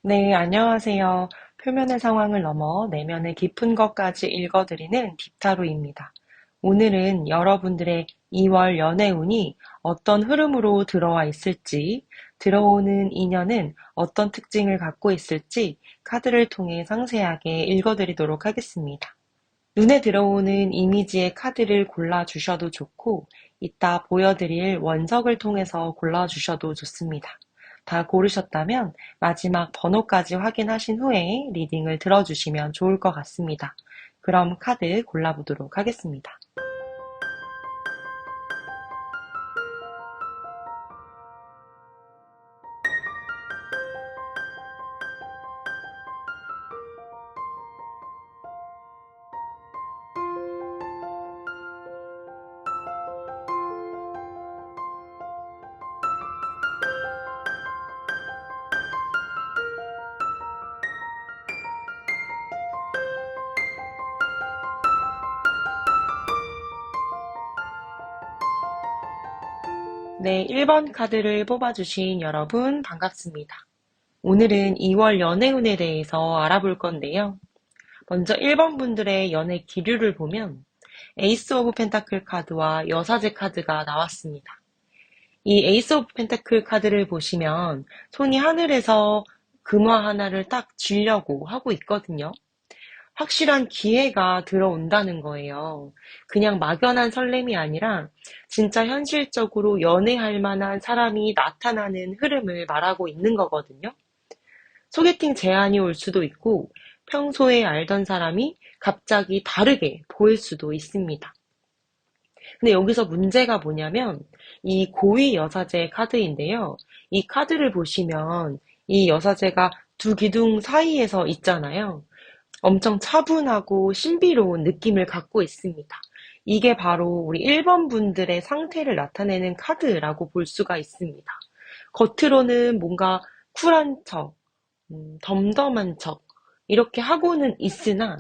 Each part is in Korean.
네, 안녕하세요. 표면의 상황을 넘어 내면의 깊은 것까지 읽어드리는 딥타로입니다. 오늘은 여러분들의 2월 연애운이 어떤 흐름으로 들어와 있을지, 들어오는 인연은 어떤 특징을 갖고 있을지 카드를 통해 상세하게 읽어드리도록 하겠습니다. 눈에 들어오는 이미지의 카드를 골라주셔도 좋고, 이따 보여드릴 원석을 통해서 골라주셔도 좋습니다. 다 고르셨다면 마지막 번호까지 확인하신 후에 리딩을 들어주시면 좋을 것 같습니다. 그럼 카드 골라보도록 하겠습니다. 네, 1번 카드를 뽑아주신 여러분 반갑습니다. 오늘은 2월 연애운에 대해서 알아볼 건데요. 먼저 1번 분들의 연애 기류를 보면 에이스 오브 펜타클 카드와 여사제 카드가 나왔습니다. 이 에이스 오브 펜타클 카드를 보시면 손이 하늘에서 금화 하나를 딱 쥐려고 하고 있거든요. 확실한 기회가 들어온다는 거예요. 그냥 막연한 설렘이 아니라 진짜 현실적으로 연애할 만한 사람이 나타나는 흐름을 말하고 있는 거거든요. 소개팅 제안이 올 수도 있고 평소에 알던 사람이 갑자기 다르게 보일 수도 있습니다. 근데 여기서 문제가 뭐냐면 이 고위 여사제 카드인데요. 이 카드를 보시면 이 여사제가 두 기둥 사이에서 있잖아요. 엄청 차분하고 신비로운 느낌을 갖고 있습니다. 이게 바로 우리 1번 분들의 상태를 나타내는 카드라고 볼 수가 있습니다. 겉으로는 뭔가 쿨한 척, 덤덤한 척, 이렇게 하고는 있으나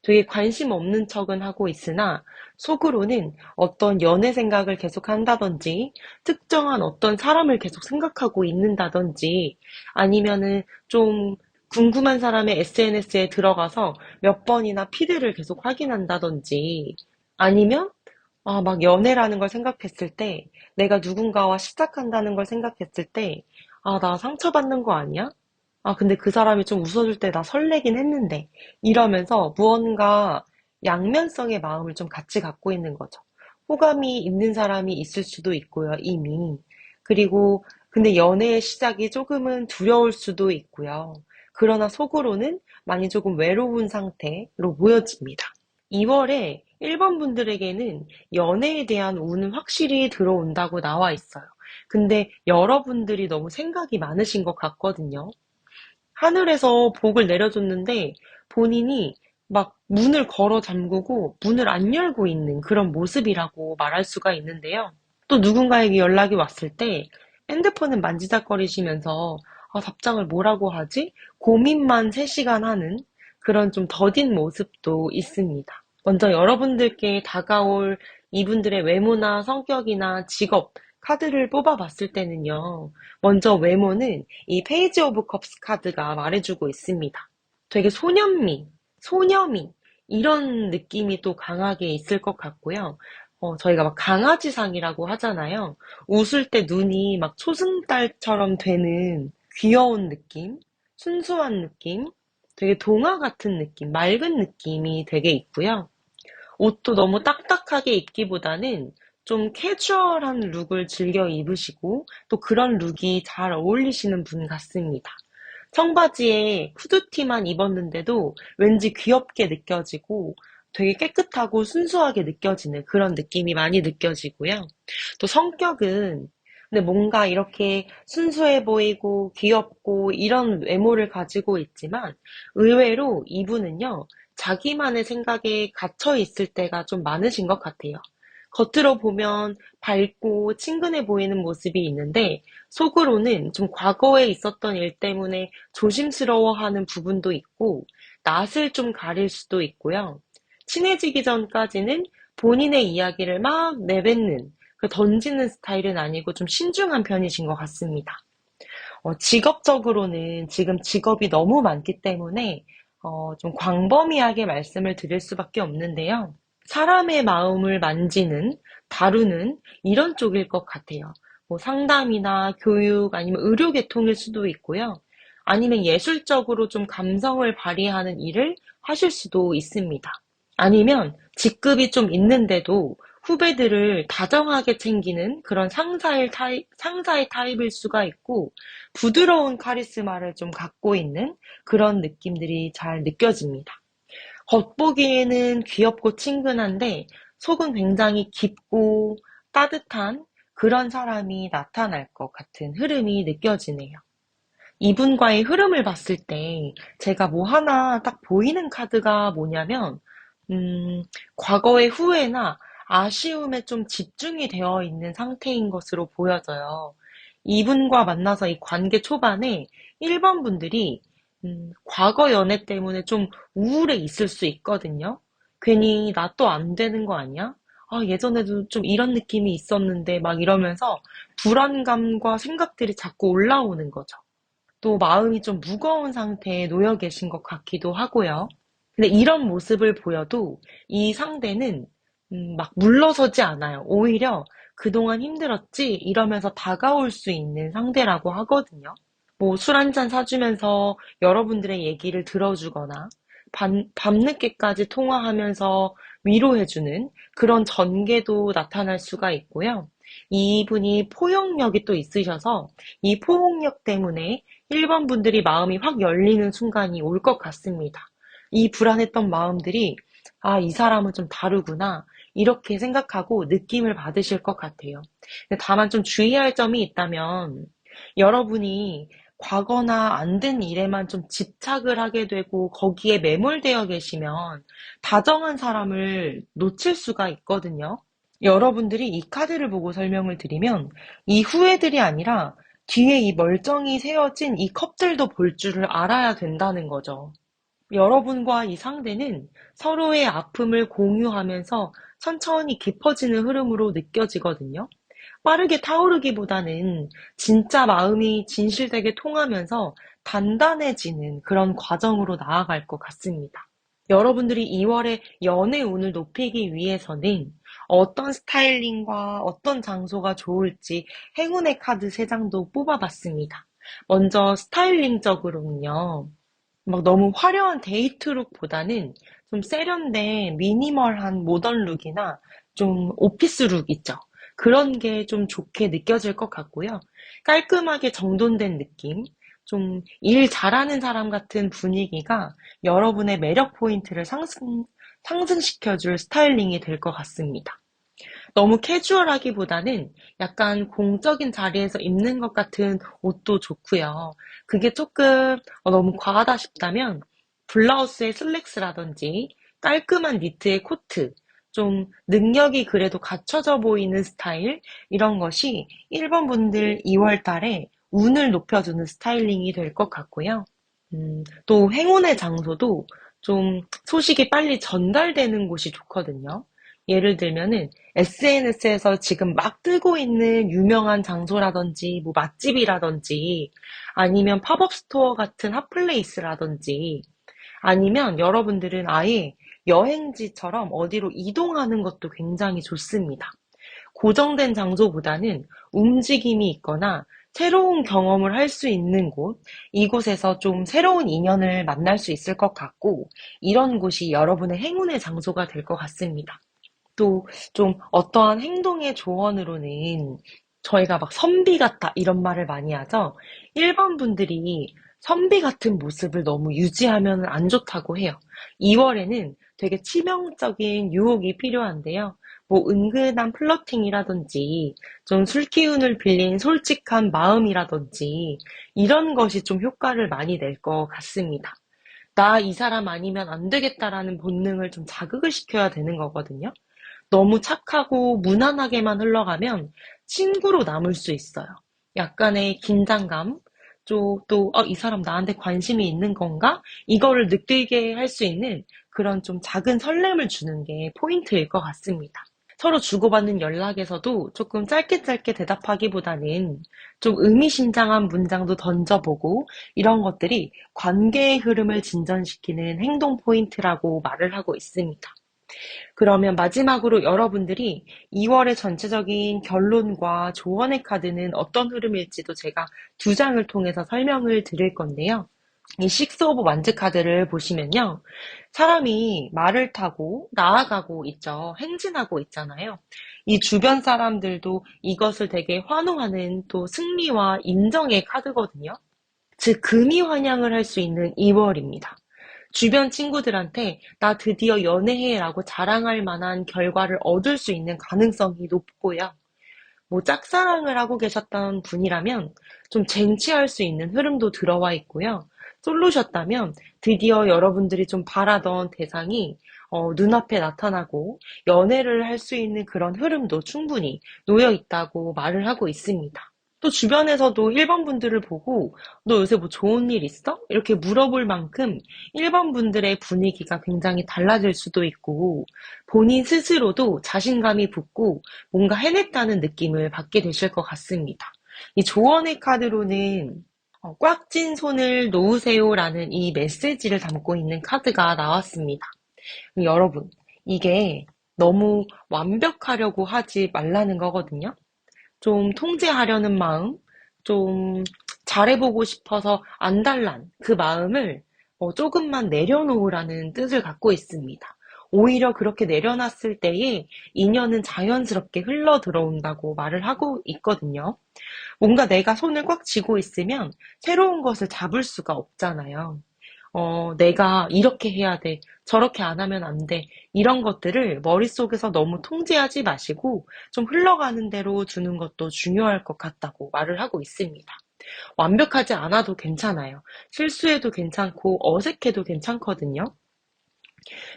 되게 관심 없는 척은 하고 있으나 속으로는 어떤 연애 생각을 계속 한다든지 특정한 어떤 사람을 계속 생각하고 있는다든지 아니면은 좀 궁금한 사람의 SNS에 들어가서 몇 번이나 피드를 계속 확인한다든지 아니면 막 연애라는 걸 생각했을 때 내가 누군가와 시작한다는 걸 생각했을 때 나 상처받는 거 아니야? 근데 그 사람이 좀 웃어줄 때 나 설레긴 했는데 이러면서 무언가 양면성의 마음을 좀 같이 갖고 있는 거죠. 호감이 있는 사람이 있을 수도 있고요, 이미. 그리고 근데 연애의 시작이 조금은 두려울 수도 있고요. 그러나 속으로는 많이 조금 외로운 상태로 보여집니다. 2월에 1번 분들에게는 연애에 대한 운은 확실히 들어온다고 나와 있어요. 근데 여러분들이 너무 생각이 많으신 것 같거든요. 하늘에서 복을 내려줬는데 본인이 막 문을 걸어 잠그고 문을 안 열고 있는 그런 모습이라고 말할 수가 있는데요. 또 누군가에게 연락이 왔을 때 핸드폰을 만지작거리시면서 답장을 뭐라고 하지? 고민만 3시간 하는 그런 좀 더딘 모습도 있습니다. 먼저 여러분들께 다가올 이분들의 외모나 성격이나 직업, 카드를 뽑아봤을 때는요. 먼저 외모는 이 페이지 오브 컵스 카드가 말해주고 있습니다. 되게 소년미, 소녀미 이런 느낌이 또 강하게 있을 것 같고요. 저희가 막 강아지상이라고 하잖아요. 웃을 때 눈이 막 초승달처럼 되는 귀여운 느낌, 순수한 느낌, 되게 동화 같은 느낌, 맑은 느낌이 되게 있고요. 옷도 너무 딱딱하게 입기보다는 좀 캐주얼한 룩을 즐겨 입으시고 또 그런 룩이 잘 어울리시는 분 같습니다. 청바지에 후드티만 입었는데도 왠지 귀엽게 느껴지고 되게 깨끗하고 순수하게 느껴지는 그런 느낌이 많이 느껴지고요. 또 성격은 근데 뭔가 이렇게 순수해 보이고 귀엽고 이런 외모를 가지고 있지만 의외로 이분은요, 자기만의 생각에 갇혀 있을 때가 좀 많으신 것 같아요. 겉으로 보면 밝고 친근해 보이는 모습이 있는데 속으로는 좀 과거에 있었던 일 때문에 조심스러워하는 부분도 있고 낯을 좀 가릴 수도 있고요. 친해지기 전까지는 본인의 이야기를 막 내뱉는 던지는 스타일은 아니고 좀 신중한 편이신 것 같습니다. 직업적으로는 지금 직업이 너무 많기 때문에 좀 광범위하게 말씀을 드릴 수밖에 없는데요. 사람의 마음을 만지는, 다루는 이런 쪽일 것 같아요. 뭐 상담이나 교육 아니면 의료 계통일 수도 있고요. 아니면 예술적으로 좀 감성을 발휘하는 일을 하실 수도 있습니다. 아니면 직급이 좀 있는데도 후배들을 다정하게 챙기는 그런 상사의 타입일 수가 있고, 부드러운 카리스마를 좀 갖고 있는 그런 느낌들이 잘 느껴집니다. 겉보기에는 귀엽고 친근한데 속은 굉장히 깊고 따뜻한 그런 사람이 나타날 것 같은 흐름이 느껴지네요. 이분과의 흐름을 봤을 때 제가 뭐 하나 딱 보이는 카드가 뭐냐면, 과거의 후회나 아쉬움에 좀 집중이 되어 있는 상태인 것으로 보여져요. 이분과 만나서 이 관계 초반에 1번 분들이 과거 연애 때문에 좀 우울해 있을 수 있거든요. 괜히 나 또 안 되는 거 아니야? 아, 예전에도 좀 이런 느낌이 있었는데 막 이러면서 불안감과 생각들이 자꾸 올라오는 거죠. 또 마음이 좀 무거운 상태에 놓여 계신 것 같기도 하고요. 근데 이런 모습을 보여도 이 상대는 막 물러서지 않아요. 오히려 그동안 힘들었지? 이러면서 다가올 수 있는 상대라고 하거든요. 뭐 술 한잔 사주면서 여러분들의 얘기를 들어주거나 밤늦게까지 통화하면서 위로해주는 그런 전개도 나타날 수가 있고요. 이분이 포용력이 또 있으셔서 이 포용력 때문에 1번 분들이 마음이 확 열리는 순간이 올 것 같습니다. 이 불안했던 마음들이, 아, 이 사람은 좀 다르구나, 이렇게 생각하고 느낌을 받으실 것 같아요. 근데 다만 좀 주의할 점이 있다면, 여러분이 과거나 안 된 일에만 좀 집착을 하게 되고 거기에 매몰되어 계시면 다정한 사람을 놓칠 수가 있거든요. 여러분들이 이 카드를 보고 설명을 드리면 이 후회들이 아니라 뒤에 이 멀쩡히 세워진 이 컵들도 볼 줄을 알아야 된다는 거죠. 여러분과 이 상대는 서로의 아픔을 공유하면서 천천히 깊어지는 흐름으로 느껴지거든요. 빠르게 타오르기보다는 진짜 마음이 진실되게 통하면서 단단해지는 그런 과정으로 나아갈 것 같습니다. 여러분들이 2월에 연애 운을 높이기 위해서는 어떤 스타일링과 어떤 장소가 좋을지 행운의 카드 3장도 뽑아봤습니다. 먼저 스타일링적으로는요. 막 너무 화려한 데이트룩보다는 좀 세련된 미니멀한 모던 룩이나 좀 오피스 룩 있죠. 그런 게 좀 좋게 느껴질 것 같고요. 깔끔하게 정돈된 느낌, 좀 일 잘하는 사람 같은 분위기가 여러분의 매력 포인트를 상승시켜줄 스타일링이 될 것 같습니다. 너무 캐주얼하기보다는 약간 공적인 자리에서 입는 것 같은 옷도 좋고요. 그게 조금 너무 과하다 싶다면 블라우스에 슬랙스라든지 깔끔한 니트에 코트, 좀 능력이 그래도 갖춰져 보이는 스타일, 이런 것이 1번 분들 2월 달에 운을 높여주는 스타일링이 될 것 같고요. 또 행운의 장소도 좀 소식이 빨리 전달되는 곳이 좋거든요. 예를 들면은 SNS에서 지금 막 뜨고 있는 유명한 장소라든지 뭐 맛집이라든지 아니면 팝업 스토어 같은 핫플레이스라든지 아니면 여러분들은 아예 여행지처럼 어디로 이동하는 것도 굉장히 좋습니다. 고정된 장소보다는 움직임이 있거나 새로운 경험을 할 수 있는 곳, 이곳에서 좀 새로운 인연을 만날 수 있을 것 같고, 이런 곳이 여러분의 행운의 장소가 될 것 같습니다. 또 좀 어떠한 행동의 조언으로는 저희가 막 선비 같다 이런 말을 많이 하죠. 1번 분들이 선비 같은 모습을 너무 유지하면 안 좋다고 해요. 2월에는 되게 치명적인 유혹이 필요한데요. 뭐 은근한 플러팅이라든지 좀 술기운을 빌린 솔직한 마음이라든지 이런 것이 좀 효과를 많이 낼 것 같습니다. 나 이 사람 아니면 안 되겠다라는 본능을 좀 자극을 시켜야 되는 거거든요. 너무 착하고 무난하게만 흘러가면 친구로 남을 수 있어요. 약간의 긴장감, 또, 이 사람 나한테 관심이 있는 건가? 이거를 느끼게 할 수 있는 그런 좀 작은 설렘을 주는 게 포인트일 것 같습니다. 서로 주고받는 연락에서도 조금 짧게 짧게 대답하기보다는 좀 의미심장한 문장도 던져보고 이런 것들이 관계의 흐름을 진전시키는 행동 포인트라고 말을 하고 있습니다. 그러면 마지막으로 여러분들이 2월의 전체적인 결론과 조언의 카드는 어떤 흐름일지도 제가 두 장을 통해서 설명을 드릴 건데요. 이 식스 오브 완즈 카드를 보시면요. 사람이 말을 타고 나아가고 있죠. 행진하고 있잖아요. 이 주변 사람들도 이것을 되게 환호하는 또 승리와 인정의 카드거든요. 즉, 금이 환영을 할 수 있는 2월입니다. 주변 친구들한테 나 드디어 연애해라고 자랑할 만한 결과를 얻을 수 있는 가능성이 높고요. 뭐 짝사랑을 하고 계셨던 분이라면 좀 쟁취할 수 있는 흐름도 들어와 있고요. 솔로셨다면 드디어 여러분들이 좀 바라던 대상이 눈앞에 나타나고 연애를 할 수 있는 그런 흐름도 충분히 놓여 있다고 말을 하고 있습니다. 또 주변에서도 1번 분들을 보고 너 요새 뭐 좋은 일 있어? 이렇게 물어볼 만큼 1번 분들의 분위기가 굉장히 달라질 수도 있고 본인 스스로도 자신감이 붙고 뭔가 해냈다는 느낌을 받게 되실 것 같습니다. 이 조언의 카드로는 꽉 찐 손을 놓으세요라는 이 메시지를 담고 있는 카드가 나왔습니다. 여러분, 이게 너무 완벽하려고 하지 말라는 거거든요. 좀 통제하려는 마음, 좀 잘해보고 싶어서 안달난 그 마음을 조금만 내려놓으라는 뜻을 갖고 있습니다. 오히려 그렇게 내려놨을 때에 인연은 자연스럽게 흘러 들어온다고 말을 하고 있거든요. 뭔가 내가 손을 꽉 쥐고 있으면 새로운 것을 잡을 수가 없잖아요. 내가 이렇게 해야 돼. 저렇게 안 하면 안 돼. 이런 것들을 머릿속에서 너무 통제하지 마시고 좀 흘러가는 대로 두는 것도 중요할 것 같다고 말을 하고 있습니다. 완벽하지 않아도 괜찮아요. 실수해도 괜찮고 어색해도 괜찮거든요.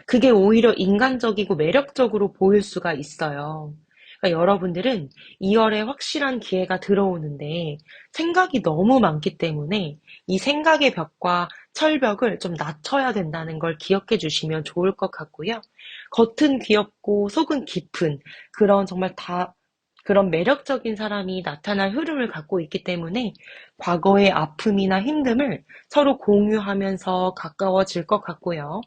그게 오히려 인간적이고 매력적으로 보일 수가 있어요. 그러니까 여러분들은 2월에 확실한 기회가 들어오는데 생각이 너무 많기 때문에 이 생각의 벽과 철벽을 좀 낮춰야 된다는 걸 기억해 주시면 좋을 것 같고요. 겉은 귀엽고 속은 깊은 그런 정말 그런 매력적인 사람이 나타날 흐름을 갖고 있기 때문에 과거의 아픔이나 힘듦을 서로 공유하면서 가까워질 것 같고요.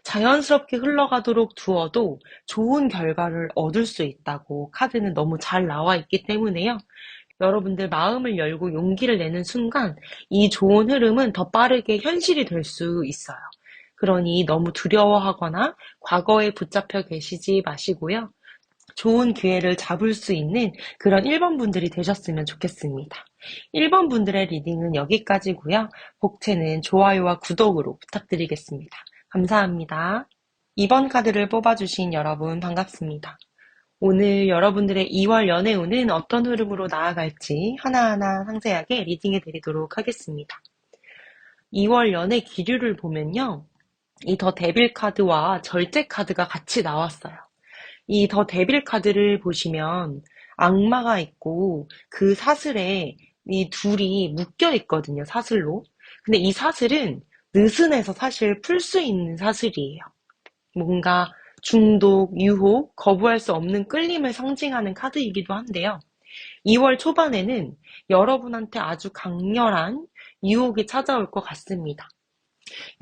자연스럽게 흘러가도록 두어도 좋은 결과를 얻을 수 있다고 카드는 너무 잘 나와 있기 때문에요. 여러분들 마음을 열고 용기를 내는 순간 이 좋은 흐름은 더 빠르게 현실이 될 수 있어요. 그러니 너무 두려워하거나 과거에 붙잡혀 계시지 마시고요. 좋은 기회를 잡을 수 있는 그런 1번 분들이 되셨으면 좋겠습니다. 1번 분들의 리딩은 여기까지고요. 복채는 좋아요와 구독으로 부탁드리겠습니다. 감사합니다. 2번 카드를 뽑아주신 여러분 반갑습니다. 오늘 여러분들의 2월 연애운은 어떤 흐름으로 나아갈지 하나하나 상세하게 리딩해 드리도록 하겠습니다. 2월 연애 기류를 보면요. 이 더 데빌 카드와 절제 카드가 같이 나왔어요. 이 더 데빌 카드를 보시면 악마가 있고 그 사슬에 이 둘이 묶여 있거든요. 사슬로. 근데 이 사슬은 느슨해서 사실 풀 수 있는 사슬이에요. 뭔가 중독, 유혹, 거부할 수 없는 끌림을 상징하는 카드이기도 한데요. 2월 초반에는 여러분한테 아주 강렬한 유혹이 찾아올 것 같습니다.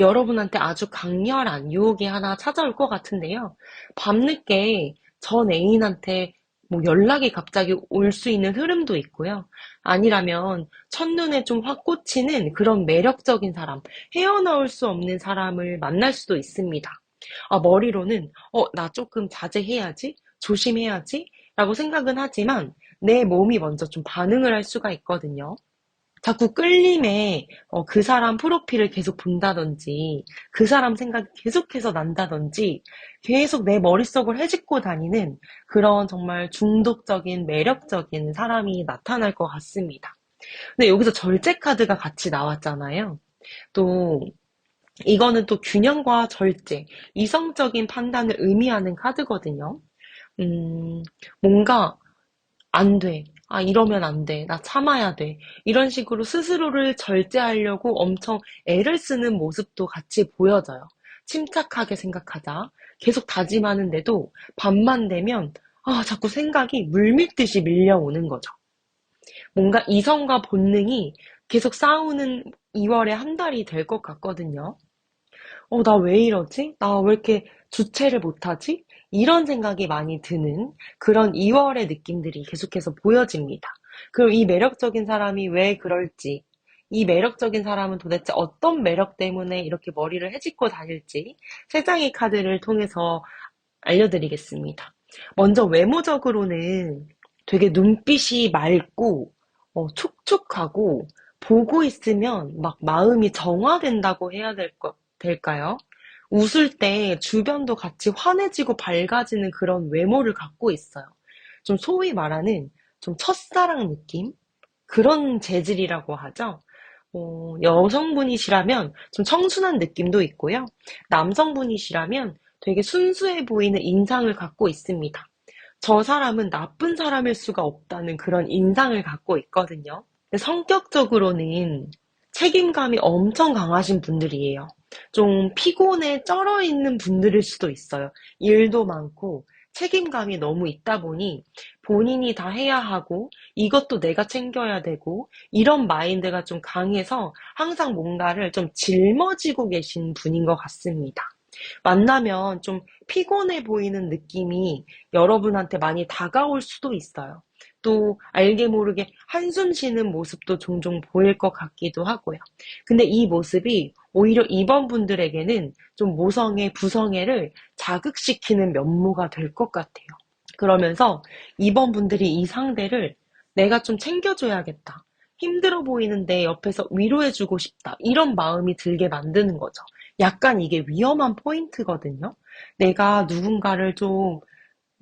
여러분한테 아주 강렬한 유혹이 하나 찾아올 것 같은데요. 밤늦게 전 애인한테 뭐 연락이 갑자기 올 수 있는 흐름도 있고요. 아니라면 첫눈에 좀 확 꽂히는 그런 매력적인 사람, 헤어나올 수 없는 사람을 만날 수도 있습니다. 머리로는 나 조금 자제해야지, 조심해야지 라고 생각은 하지만 내 몸이 먼저 좀 반응을 할 수가 있거든요. 자꾸 끌림에 그 사람 프로필을 계속 본다든지 그 사람 생각이 계속해서 난다든지 계속 내 머릿속을 헤집고 다니는 그런 정말 중독적인 매력적인 사람이 나타날 것 같습니다. 근데 여기서 절제 카드가 같이 나왔잖아요. 또 이거는 또 균형과 절제, 이성적인 판단을 의미하는 카드거든요. 뭔가 안 돼. 이러면 안 돼. 나 참아야 돼. 이런 식으로 스스로를 절제하려고 엄청 애를 쓰는 모습도 같이 보여져요. 침착하게 생각하자. 계속 다짐하는데도 밤만 되면 자꾸 생각이 물밀듯이 밀려오는 거죠. 뭔가 이성과 본능이 계속 싸우는 2월의 한 달이 될 것 같거든요. 나 왜 이러지? 나 왜 이렇게 주체를 못하지? 이런 생각이 많이 드는 그런 2월의 느낌들이 계속해서 보여집니다. 그리고 이 매력적인 사람이 왜 그럴지, 이 매력적인 사람은 도대체 어떤 매력 때문에 이렇게 머리를 헤집고 다닐지 세 장의 카드를 통해서 알려드리겠습니다. 먼저 외모적으로는 되게 눈빛이 맑고 촉촉하고 보고 있으면 막 마음이 정화된다고 해야 될까요? 웃을 때 주변도 같이 환해지고 밝아지는 그런 외모를 갖고 있어요. 좀 소위 말하는 좀 첫사랑 느낌? 그런 재질이라고 하죠. 여성분이시라면 좀 청순한 느낌도 있고요. 남성분이시라면 되게 순수해 보이는 인상을 갖고 있습니다. 저 사람은 나쁜 사람일 수가 없다는 그런 인상을 갖고 있거든요. 근데 성격적으로는 책임감이 엄청 강하신 분들이에요. 좀 피곤에 쩔어 있는 분들일 수도 있어요. 일도 많고 책임감이 너무 있다 보니 본인이 다 해야 하고 이것도 내가 챙겨야 되고 이런 마인드가 좀 강해서 항상 뭔가를 좀 짊어지고 계신 분인 것 같습니다. 만나면 좀 피곤해 보이는 느낌이 여러분한테 많이 다가올 수도 있어요. 또 알게 모르게 한숨 쉬는 모습도 종종 보일 것 같기도 하고요. 근데 이 모습이 오히려 이번 분들에게는 좀 모성애, 부성애를 자극시키는 면모가 될 것 같아요. 그러면서 이번 분들이 이 상대를 내가 좀 챙겨줘야겠다. 힘들어 보이는데 옆에서 위로해주고 싶다. 이런 마음이 들게 만드는 거죠. 약간 이게 위험한 포인트거든요. 내가 누군가를 좀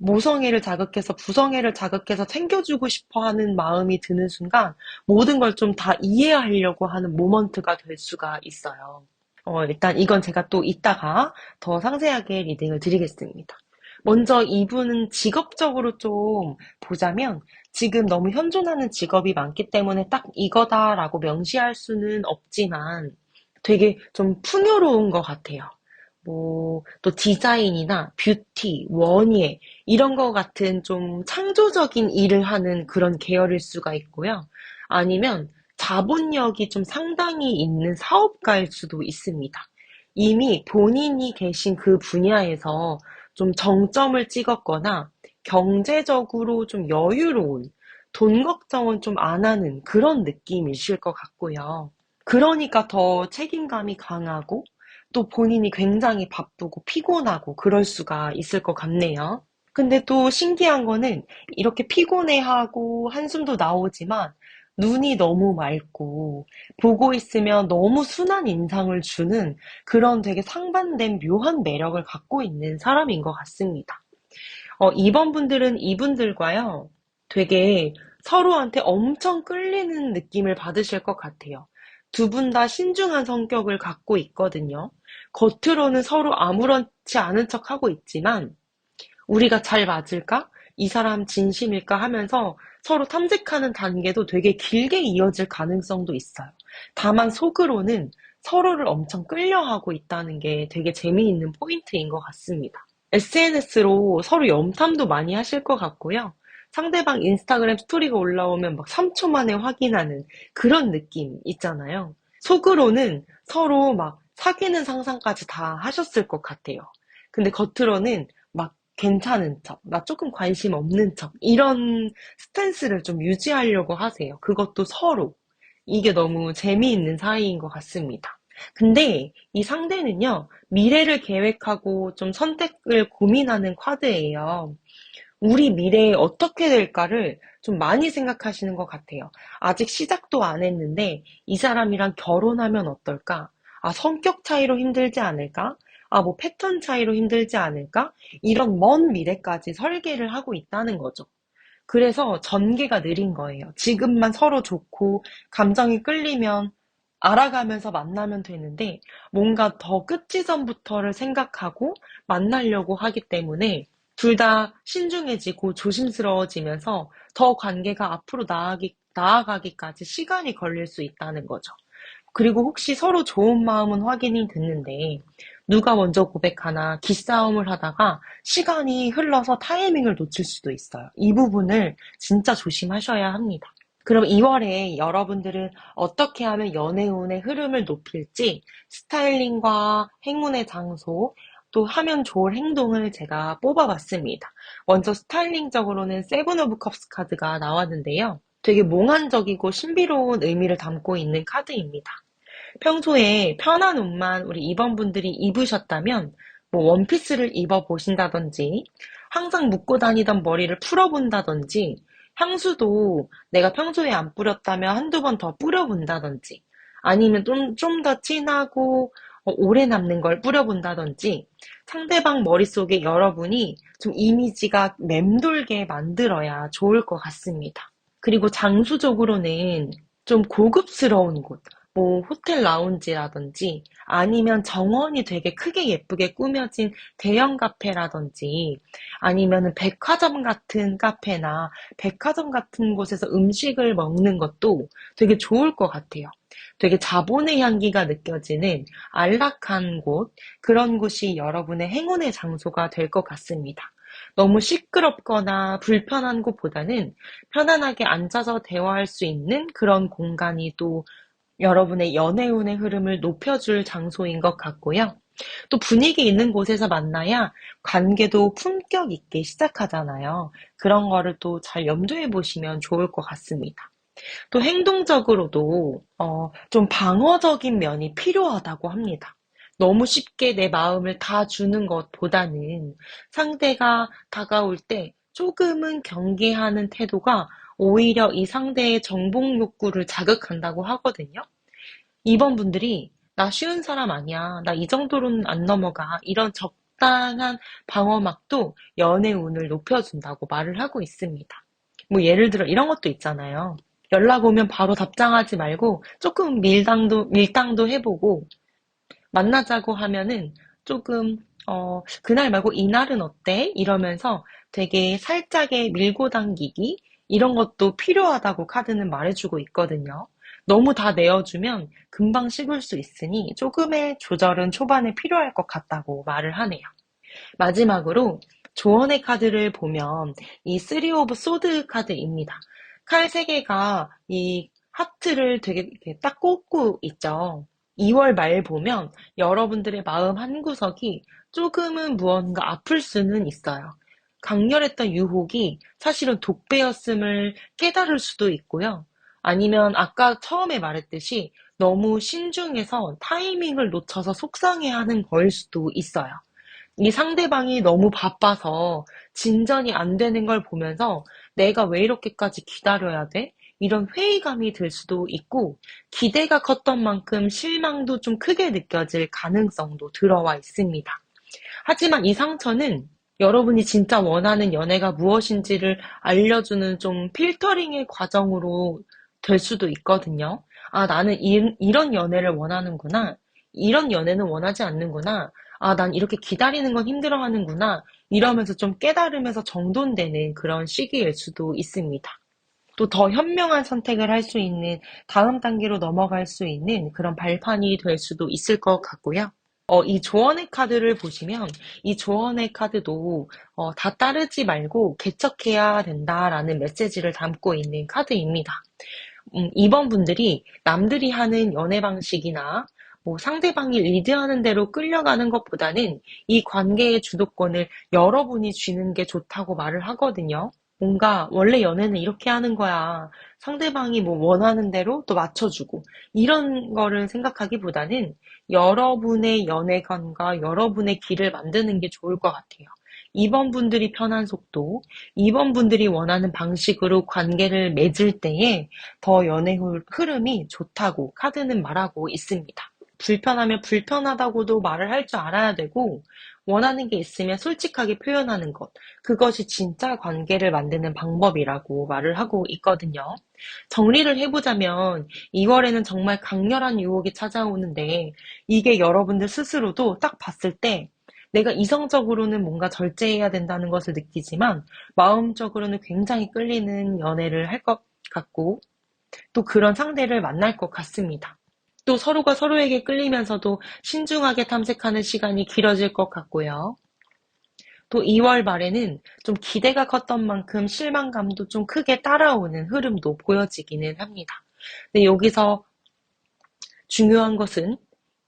모성애를 자극해서 부성애를 자극해서 챙겨주고 싶어 하는 마음이 드는 순간 모든 걸 좀 다 이해하려고 하는 모먼트가 될 수가 있어요. 일단 이건 제가 또 이따가 더 상세하게 리딩을 드리겠습니다. 먼저 이분은 직업적으로 좀 보자면 지금 너무 현존하는 직업이 많기 때문에 딱 이거다라고 명시할 수는 없지만 되게 좀 풍요로운 것 같아요. 또 디자인이나 뷰티, 원예, 이런 거 같은 좀 창조적인 일을 하는 그런 계열일 수가 있고요. 아니면 자본력이 좀 상당히 있는 사업가일 수도 있습니다. 이미 본인이 계신 그 분야에서 좀 정점을 찍었거나 경제적으로 좀 여유로운 돈 걱정은 좀 안 하는 그런 느낌이실 것 같고요. 그러니까 더 책임감이 강하고 또 본인이 굉장히 바쁘고 피곤하고 그럴 수가 있을 것 같네요. 근데 또 신기한 거는 이렇게 피곤해하고 한숨도 나오지만 눈이 너무 맑고 보고 있으면 너무 순한 인상을 주는 그런 되게 상반된 묘한 매력을 갖고 있는 사람인 것 같습니다. 이번 분들은 이분들과요, 되게 서로한테 엄청 끌리는 느낌을 받으실 것 같아요. 두 분 다 신중한 성격을 갖고 있거든요. 겉으로는 서로 아무렇지 않은 척 하고 있지만, 우리가 잘 맞을까? 이 사람 진심일까 하면서 서로 탐색하는 단계도 되게 길게 이어질 가능성도 있어요. 다만 속으로는 서로를 엄청 끌려하고 있다는 게 되게 재미있는 포인트인 것 같습니다. SNS로 서로 염탐도 많이 하실 것 같고요. 상대방 인스타그램 스토리가 올라오면 막 3초 만에 확인하는 그런 느낌 있잖아요. 속으로는 서로 막 사귀는 상상까지 다 하셨을 것 같아요. 근데 겉으로는 막 괜찮은 척, 나 조금 관심 없는 척, 이런 스탠스를 좀 유지하려고 하세요. 그것도 서로. 이게 너무 재미있는 사이인 것 같습니다. 근데 이 상대는요, 미래를 계획하고 좀 선택을 고민하는 카드예요. 우리 미래에 어떻게 될까를 좀 많이 생각하시는 것 같아요. 아직 시작도 안 했는데 이 사람이랑 결혼하면 어떨까? 성격 차이로 힘들지 않을까? 뭐 패턴 차이로 힘들지 않을까? 이런 먼 미래까지 설계를 하고 있다는 거죠. 그래서 전개가 느린 거예요. 지금만 서로 좋고 감정이 끌리면 알아가면서 만나면 되는데 뭔가 더 끝지점부터를 생각하고 만나려고 하기 때문에 둘 다 신중해지고 조심스러워지면서 더 관계가 앞으로 나아가기까지 시간이 걸릴 수 있다는 거죠. 그리고 혹시 서로 좋은 마음은 확인이 됐는데 누가 먼저 고백하나 기싸움을 하다가 시간이 흘러서 타이밍을 놓칠 수도 있어요. 이 부분을 진짜 조심하셔야 합니다. 그럼 2월에 여러분들은 어떻게 하면 연애운의 흐름을 높일지 스타일링과 행운의 장소, 또 하면 좋을 행동을 제가 뽑아봤습니다. 먼저 스타일링적으로는 세븐 오브 컵스 카드가 나왔는데요. 되게 몽환적이고 신비로운 의미를 담고 있는 카드입니다. 평소에 편한 옷만 우리 2번 분들이 입으셨다면 뭐 원피스를 입어보신다든지 항상 묶고 다니던 머리를 풀어본다든지 향수도 내가 평소에 안 뿌렸다면 한두 번 더 뿌려본다든지 아니면 좀 더 진하고 오래 남는 걸 뿌려본다든지 상대방 머릿속에 여러분이 좀 이미지가 맴돌게 만들어야 좋을 것 같습니다. 그리고 장소적으로는 좀 고급스러운 곳, 뭐 호텔 라운지라든지 아니면 정원이 되게 크게 예쁘게 꾸며진 대형 카페라든지 아니면은 백화점 같은 카페나 백화점 같은 곳에서 음식을 먹는 것도 되게 좋을 것 같아요. 되게 자본의 향기가 느껴지는 안락한 곳, 그런 곳이 여러분의 행운의 장소가 될 것 같습니다. 너무 시끄럽거나 불편한 곳보다는 편안하게 앉아서 대화할 수 있는 그런 공간이 또 여러분의 연애운의 흐름을 높여줄 장소인 것 같고요. 또 분위기 있는 곳에서 만나야 관계도 품격 있게 시작하잖아요. 그런 거를 또 잘 염두에 보시면 좋을 것 같습니다. 또 행동적으로도 좀 방어적인 면이 필요하다고 합니다. 너무 쉽게 내 마음을 다 주는 것보다는 상대가 다가올 때 조금은 경계하는 태도가 오히려 이 상대의 정복 욕구를 자극한다고 하거든요. 2번 분들이 나 쉬운 사람 아니야. 나 이 정도로는 안 넘어가. 이런 적당한 방어막도 연애 운을 높여준다고 말을 하고 있습니다. 뭐 예를 들어 이런 것도 있잖아요. 연락 오면 바로 답장하지 말고 조금 밀당도 해보고 만나자고 하면은 조금 그날 말고 이날은 어때? 이러면서 되게 살짝의 밀고 당기기 이런 것도 필요하다고 카드는 말해주고 있거든요. 너무 다 내어주면 금방 식을 수 있으니 조금의 조절은 초반에 필요할 것 같다고 말을 하네요. 마지막으로 조언의 카드를 보면 이 쓰리 오브 소드 카드입니다. 칼 3개가 이 하트를 되게 이렇게 딱 꽂고 있죠. 2월 말 보면 여러분들의 마음 한구석이 조금은 무언가 아플 수는 있어요. 강렬했던 유혹이 사실은 독배였음을 깨달을 수도 있고요. 아니면 아까 처음에 말했듯이 너무 신중해서 타이밍을 놓쳐서 속상해하는 거일 수도 있어요. 이 상대방이 너무 바빠서 진전이 안 되는 걸 보면서 내가 왜 이렇게까지 기다려야 돼? 이런 회의감이 들 수도 있고 기대가 컸던 만큼 실망도 좀 크게 느껴질 가능성도 들어와 있습니다. 하지만 이 상처는 여러분이 진짜 원하는 연애가 무엇인지를 알려주는 좀 필터링의 과정으로 될 수도 있거든요. 아, 나는 이런 연애를 원하는구나. 이런 연애는 원하지 않는구나. 아, 난 이렇게 기다리는 건 힘들어하는구나. 이러면서 좀 깨달으면서 정돈되는 그런 시기일 수도 있습니다. 또 더 현명한 선택을 할 수 있는 다음 단계로 넘어갈 수 있는 그런 발판이 될 수도 있을 것 같고요. 이 조언의 카드를 보시면 이 조언의 카드도 다 따르지 말고 개척해야 된다라는 메시지를 담고 있는 카드입니다. 2번 분들이 남들이 하는 연애 방식이나 뭐 상대방이 리드하는 대로 끌려가는 것보다는 이 관계의 주도권을 여러분이 쥐는 게 좋다고 말을 하거든요. 뭔가 원래 연애는 이렇게 하는 거야. 상대방이 뭐 원하는 대로 또 맞춰주고 이런 거를 생각하기보다는 여러분의 연애관과 여러분의 길을 만드는 게 좋을 것 같아요. 2번 분들이 편한 속도, 2번 분들이 원하는 방식으로 관계를 맺을 때에 더 연애 흐름이 좋다고 카드는 말하고 있습니다. 불편하면 불편하다고도 말을 할 줄 알아야 되고 원하는 게 있으면 솔직하게 표현하는 것, 그것이 진짜 관계를 만드는 방법이라고 말을 하고 있거든요. 정리를 해보자면 2월에는 정말 강렬한 유혹이 찾아오는데 이게 여러분들 스스로도 딱 봤을 때 내가 이성적으로는 뭔가 절제해야 된다는 것을 느끼지만 마음적으로는 굉장히 끌리는 연애를 할 것 같고 또 그런 상대를 만날 것 같습니다. 또 서로가 서로에게 끌리면서도 신중하게 탐색하는 시간이 길어질 것 같고요. 또 2월 말에는 좀 기대가 컸던 만큼 실망감도 좀 크게 따라오는 흐름도 보여지기는 합니다. 근데 여기서 중요한 것은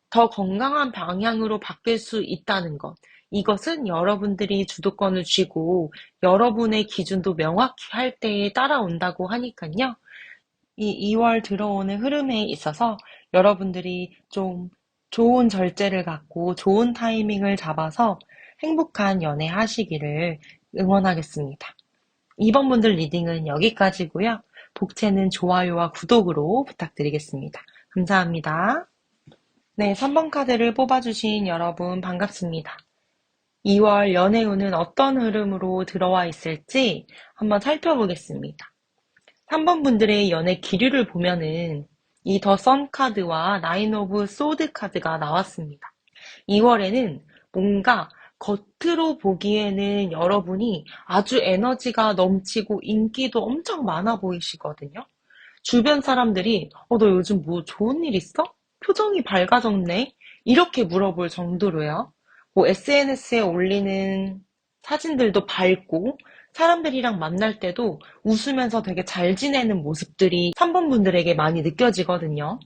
더 건강한 방향으로 바뀔 수 있다는 것. 이것은 여러분들이 주도권을 쥐고 여러분의 기준도 명확히 할 때에 따라온다고 하니까요. 이 2월 들어오는 흐름에 있어서 여러분들이 좀 좋은 절제를 갖고 좋은 타이밍을 잡아서 행복한 연애 하시기를 응원하겠습니다. 2번 분들 리딩은 여기까지고요. 복채는 좋아요와 구독으로 부탁드리겠습니다. 감사합니다. 네, 3번 카드를 뽑아주신 여러분 반갑습니다. 2월 연애운은 어떤 흐름으로 들어와 있을지 한번 살펴보겠습니다. 3번 분들의 연애 기류를 보면은 이 더 선 카드와 나인 오브 소드 카드가 나왔습니다. 2월에는 뭔가 겉으로 보기에는 여러분이 아주 에너지가 넘치고 인기도 엄청 많아 보이시거든요. 주변 사람들이 너 요즘 뭐 좋은 일 있어? 표정이 밝아졌네? 이렇게 물어볼 정도로요. 뭐 SNS에 올리는 사진들도 밝고 사람들이랑 만날 때도 웃으면서 되게 잘 지내는 모습들이 3번 분들에게 많이 느껴지거든요.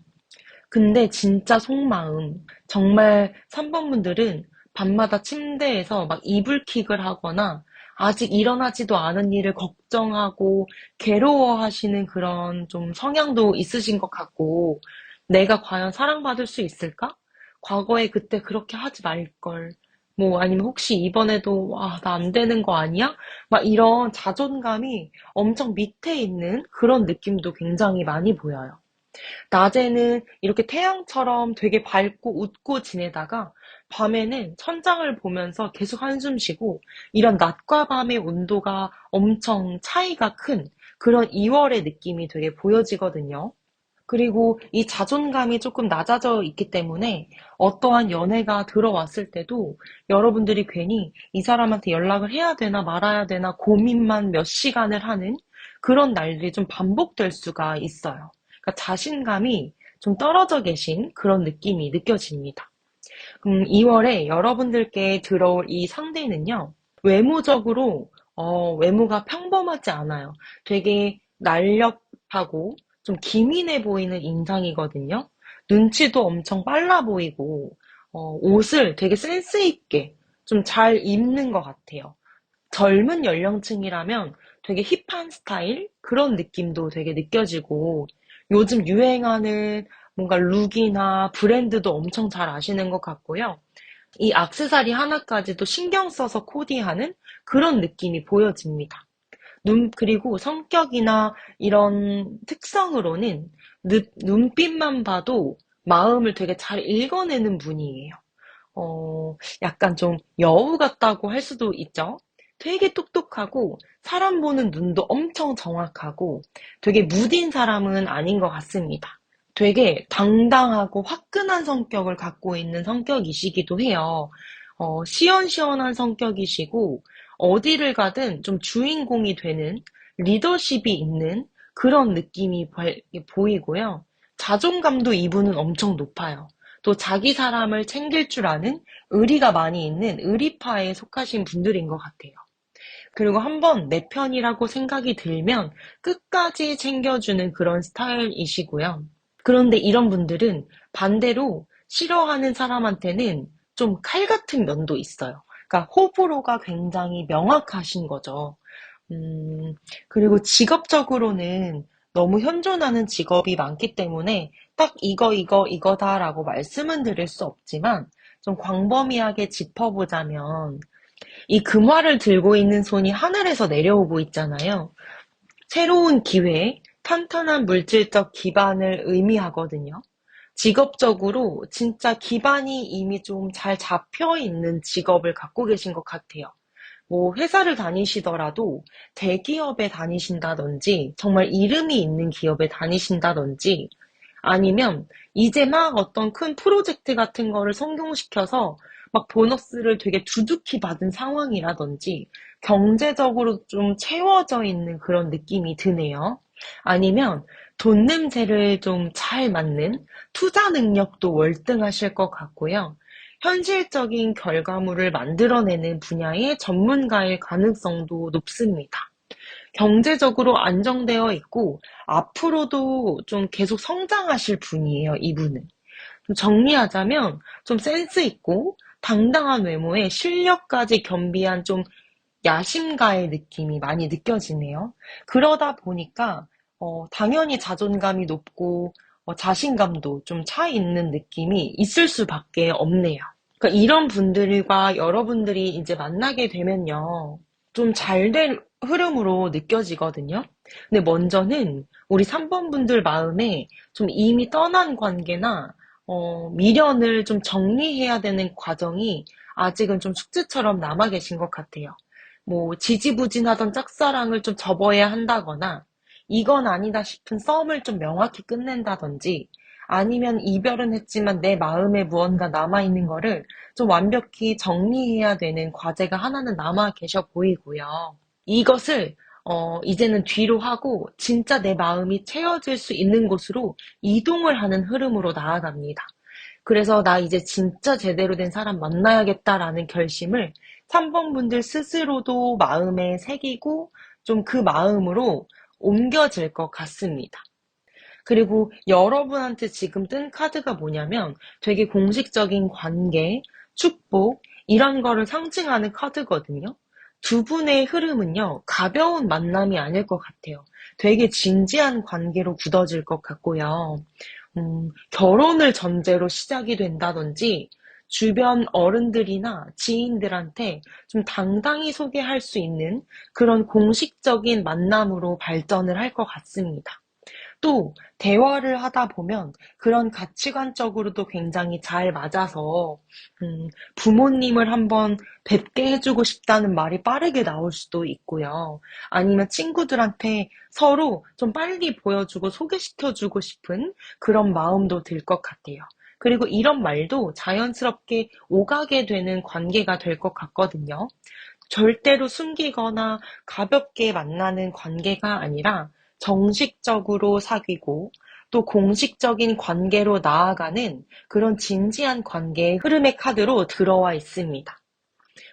근데 진짜 속마음, 정말 3번 분들은 밤마다 침대에서 막 이불킥을 하거나 아직 일어나지도 않은 일을 걱정하고 괴로워하시는 그런 좀 성향도 있으신 것 같고, 내가 과연 사랑받을 수 있을까? 과거에 그때 그렇게 하지 말걸. 뭐 아니면 혹시 이번에도 나 안 되는 거 아니야? 막 이런 자존감이 엄청 밑에 있는 그런 느낌도 굉장히 많이 보여요. 낮에는 이렇게 태양처럼 되게 밝고 웃고 지내다가 밤에는 천장을 보면서 계속 한숨 쉬고 이런 낮과 밤의 온도가 엄청 차이가 큰 그런 2월의 느낌이 되게 보여지거든요. 그리고 이 자존감이 조금 낮아져 있기 때문에 어떠한 연애가 들어왔을 때도 여러분들이 괜히 이 사람한테 연락을 해야 되나 말아야 되나 고민만 몇 시간을 하는 그런 날들이 좀 반복될 수가 있어요. 그러니까 자신감이 좀 떨어져 계신 그런 느낌이 느껴집니다. 2월에 여러분들께 들어올 이 상대는요, 외모적으로, 외모가 평범하지 않아요. 되게 날렵하고 좀 기민해 보이는 인상이거든요. 눈치도 엄청 빨라 보이고, 옷을 되게 센스 있게 좀 잘 입는 것 같아요. 젊은 연령층이라면 되게 힙한 스타일? 그런 느낌도 되게 느껴지고, 요즘 유행하는 뭔가 룩이나 브랜드도 엄청 잘 아시는 것 같고요. 이 액세서리 하나까지도 신경 써서 코디하는 그런 느낌이 보여집니다. 그리고 성격이나 이런 특성으로는 눈빛만 봐도 마음을 되게 잘 읽어내는 분이에요. 약간 좀 여우 같다고 할 수도 있죠. 되게 똑똑하고 사람 보는 눈도 엄청 정확하고 되게 무딘 사람은 아닌 것 같습니다. 되게 당당하고 화끈한 성격을 갖고 있는 성격이시기도 해요. 시원시원한 성격이시고 어디를 가든 좀 주인공이 되는 리더십이 있는 그런 느낌이 보이고요. 자존감도 이분은 엄청 높아요. 또 자기 사람을 챙길 줄 아는 의리가 많이 있는 의리파에 속하신 분들인 것 같아요. 그리고 한번 내 편이라고 생각이 들면 끝까지 챙겨주는 그런 스타일이시고요. 그런데 이런 분들은 반대로 싫어하는 사람한테는 좀 칼 같은 면도 있어요. 그러니까 호불호가 굉장히 명확하신 거죠. 그리고 직업적으로는 너무 현존하는 직업이 많기 때문에 딱 이거다라고 말씀은 드릴 수 없지만 좀 광범위하게 짚어보자면 이 금화를 들고 있는 손이 하늘에서 내려오고 있잖아요. 새로운 기회, 탄탄한 물질적 기반을 의미하거든요. 직업적으로 진짜 기반이 이미 좀 잘 잡혀 있는 직업을 갖고 계신 것 같아요. 뭐 회사를 다니시더라도 대기업에 다니신다든지 정말 이름이 있는 기업에 다니신다든지 아니면 이제 막 어떤 큰 프로젝트 같은 거를 성공시켜서 막 보너스를 되게 두둑히 받은 상황이라든지 경제적으로 좀 채워져 있는 그런 느낌이 드네요. 아니면 돈 냄새를 좀 잘 맡는 투자 능력도 월등하실 것 같고요. 현실적인 결과물을 만들어내는 분야의 전문가일 가능성도 높습니다. 경제적으로 안정되어 있고 앞으로도 좀 계속 성장하실 분이에요, 이분은. 좀 정리하자면 좀 센스 있고 당당한 외모에 실력까지 겸비한 좀 야심가의 느낌이 많이 느껴지네요. 그러다 보니까 당연히 자존감이 높고 자신감도 좀 차 있는 느낌이 있을 수밖에 없네요. 그러니까 이런 분들과 여러분들이 이제 만나게 되면요. 좀 잘 된 흐름으로 느껴지거든요. 근데 먼저는 우리 3번 분들 마음에 좀 이미 떠난 관계나 미련을 좀 정리해야 되는 과정이 아직은 좀 숙제처럼 남아 계신 것 같아요. 뭐 지지부진하던 짝사랑을 좀 접어야 한다거나 이건 아니다 싶은 썸을 좀 명확히 끝낸다든지 아니면 이별은 했지만 내 마음에 무언가 남아있는 거를 좀 완벽히 정리해야 되는 과제가 하나는 남아 계셔 보이고요. 이것을 이제는 뒤로 하고 진짜 내 마음이 채워질 수 있는 곳으로 이동을 하는 흐름으로 나아갑니다. 그래서 나 이제 진짜 제대로 된 사람 만나야겠다라는 결심을 3번 분들 스스로도 마음에 새기고 좀 그 마음으로 옮겨질 것 같습니다. 그리고 여러분한테 지금 뜬 카드가 뭐냐면 되게 공식적인 관계, 축복, 이런 거를 상징하는 카드거든요. 두 분의 흐름은요, 가벼운 만남이 아닐 것 같아요. 되게 진지한 관계로 굳어질 것 같고요. 결혼을 전제로 시작이 된다든지, 주변 어른들이나 지인들한테 좀 당당히 소개할 수 있는 그런 공식적인 만남으로 발전을 할 것 같습니다. 또 대화를 하다 보면 그런 가치관적으로도 굉장히 잘 맞아서 부모님을 한번 뵙게 해주고 싶다는 말이 빠르게 나올 수도 있고요. 아니면 친구들한테 서로 좀 빨리 보여주고 소개시켜주고 싶은 그런 마음도 들 것 같아요. 그리고 이런 말도 자연스럽게 오가게 되는 관계가 될 것 같거든요. 절대로 숨기거나 가볍게 만나는 관계가 아니라 정식적으로 사귀고 또 공식적인 관계로 나아가는 그런 진지한 관계의 흐름의 카드로 들어와 있습니다.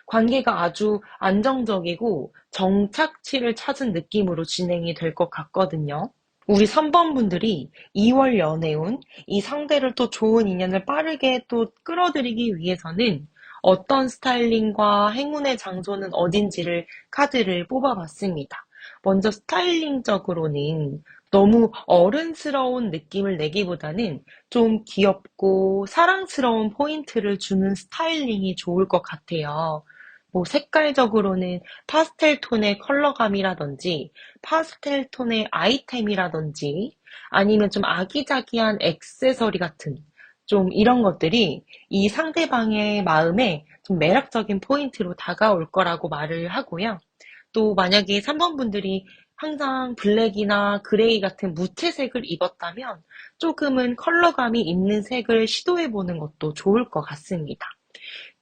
관계가 아주 안정적이고 정착치를 찾은 느낌으로 진행이 될 것 같거든요. 우리 3번 분들이 2월 연애운, 이 상대를 또 좋은 인연을 빠르게 또 끌어들이기 위해서는 어떤 스타일링과 행운의 장소는 어딘지를 카드를 뽑아봤습니다. 먼저 스타일링적으로는 너무 어른스러운 느낌을 내기보다는 좀 귀엽고 사랑스러운 포인트를 주는 스타일링이 좋을 것 같아요. 뭐 색깔적으로는 파스텔 톤의 컬러감이라든지 파스텔 톤의 아이템이라든지 아니면 좀 아기자기한 액세서리 같은 좀 이런 것들이 이 상대방의 마음에 좀 매력적인 포인트로 다가올 거라고 말을 하고요. 또 만약에 3번 분들이 항상 블랙이나 그레이 같은 무채색을 입었다면 조금은 컬러감이 있는 색을 시도해보는 것도 좋을 것 같습니다.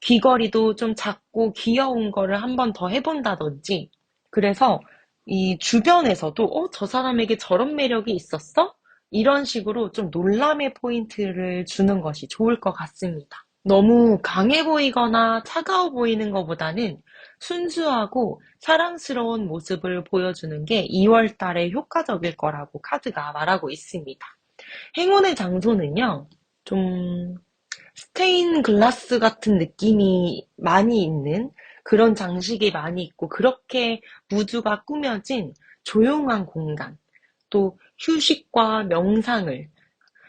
귀걸이도 좀 작고 귀여운 거를 한 번 더 해본다든지. 그래서 이 주변에서도 저 사람에게 저런 매력이 있었어? 이런 식으로 좀 놀람의 포인트를 주는 것이 좋을 것 같습니다. 너무 강해 보이거나 차가워 보이는 것보다는 순수하고 사랑스러운 모습을 보여주는 게 2월 달에 효과적일 거라고 카드가 말하고 있습니다. 행운의 장소는요, 좀 스테인 글라스 같은 느낌이 많이 있는 그런 장식이 많이 있고 그렇게 무드가 꾸며진 조용한 공간, 또 휴식과 명상을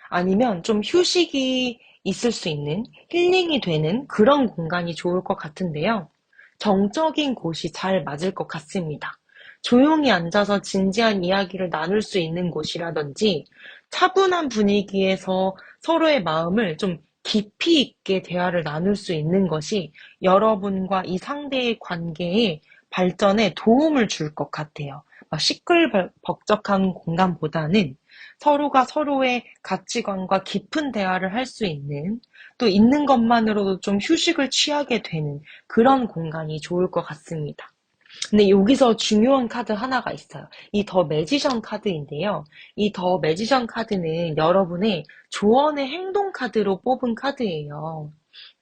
아니면 좀 휴식이 있을 수 있는 힐링이 되는 그런 공간이 좋을 것 같은데요. 정적인 곳이 잘 맞을 것 같습니다. 조용히 앉아서 진지한 이야기를 나눌 수 있는 곳이라든지 차분한 분위기에서 서로의 마음을 좀 깊이 있게 대화를 나눌 수 있는 것이 여러분과 이 상대의 관계의 발전에 도움을 줄 것 같아요. 막 시끌벅적한 공간보다는 서로가 서로의 가치관과 깊은 대화를 할 수 있는 또 있는 것만으로도 좀 휴식을 취하게 되는 그런 공간이 좋을 것 같습니다. 근데 여기서 중요한 카드 하나가 있어요. 이 더 매지션 카드인데요. 이 더 매지션 카드는 여러분의 조언의 행동 카드로 뽑은 카드예요.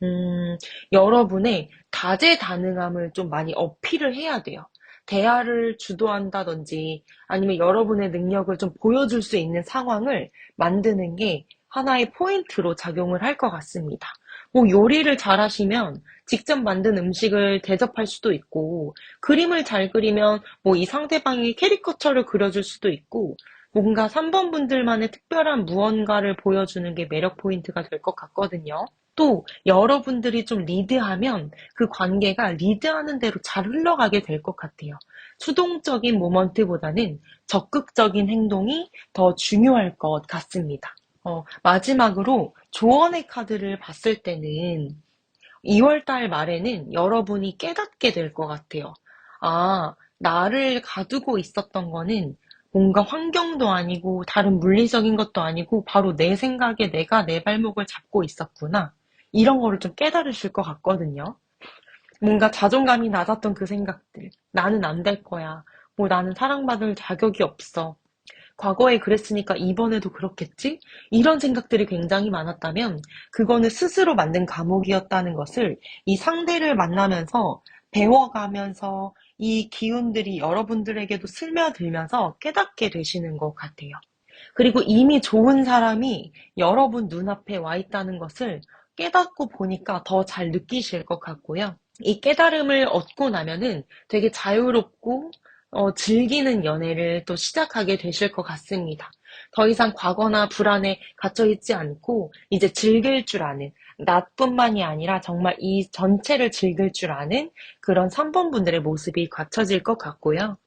음, 여러분의 다재다능함을 좀 많이 어필을 해야 돼요. 대화를 주도한다든지 아니면 여러분의 능력을 좀 보여줄 수 있는 상황을 만드는 게 하나의 포인트로 작용을 할 것 같습니다. 뭐 요리를 잘하시면 직접 만든 음식을 대접할 수도 있고, 그림을 잘 그리면 뭐 이 상대방이 캐리커처를 그려줄 수도 있고, 뭔가 3번 분들만의 특별한 무언가를 보여주는 게 매력 포인트가 될 것 같거든요. 또 여러분들이 좀 리드하면 그 관계가 리드하는 대로 잘 흘러가게 될 것 같아요. 수동적인 모먼트보다는 적극적인 행동이 더 중요할 것 같습니다. 마지막으로 조언의 카드를 봤을 때는 2월 달 말에는 여러분이 깨닫게 될 것 같아요. 아, 나를 가두고 있었던 거는 뭔가 환경도 아니고 다른 물리적인 것도 아니고 바로 내 생각에 내가 내 발목을 잡고 있었구나. 이런 거를 좀 깨달으실 것 같거든요. 뭔가 자존감이 낮았던 그 생각들. 나는 안 될 거야. 뭐 나는 사랑받을 자격이 없어. 과거에 그랬으니까 이번에도 그렇겠지? 이런 생각들이 굉장히 많았다면 그거는 스스로 만든 감옥이었다는 것을 이 상대를 만나면서 배워가면서 이 기운들이 여러분들에게도 스며들면서 깨닫게 되시는 것 같아요. 그리고 이미 좋은 사람이 여러분 눈앞에 와 있다는 것을 깨닫고 보니까 더 잘 느끼실 것 같고요. 이 깨달음을 얻고 나면은 되게 자유롭고 즐기는 연애를 또 시작하게 되실 것 같습니다. 더 이상 과거나 불안에 갇혀 있지 않고 이제 즐길 줄 아는, 나뿐만이 아니라 정말 이 전체를 즐길 줄 아는 그런 3번 분들의 모습이 갖춰질 것 같고요.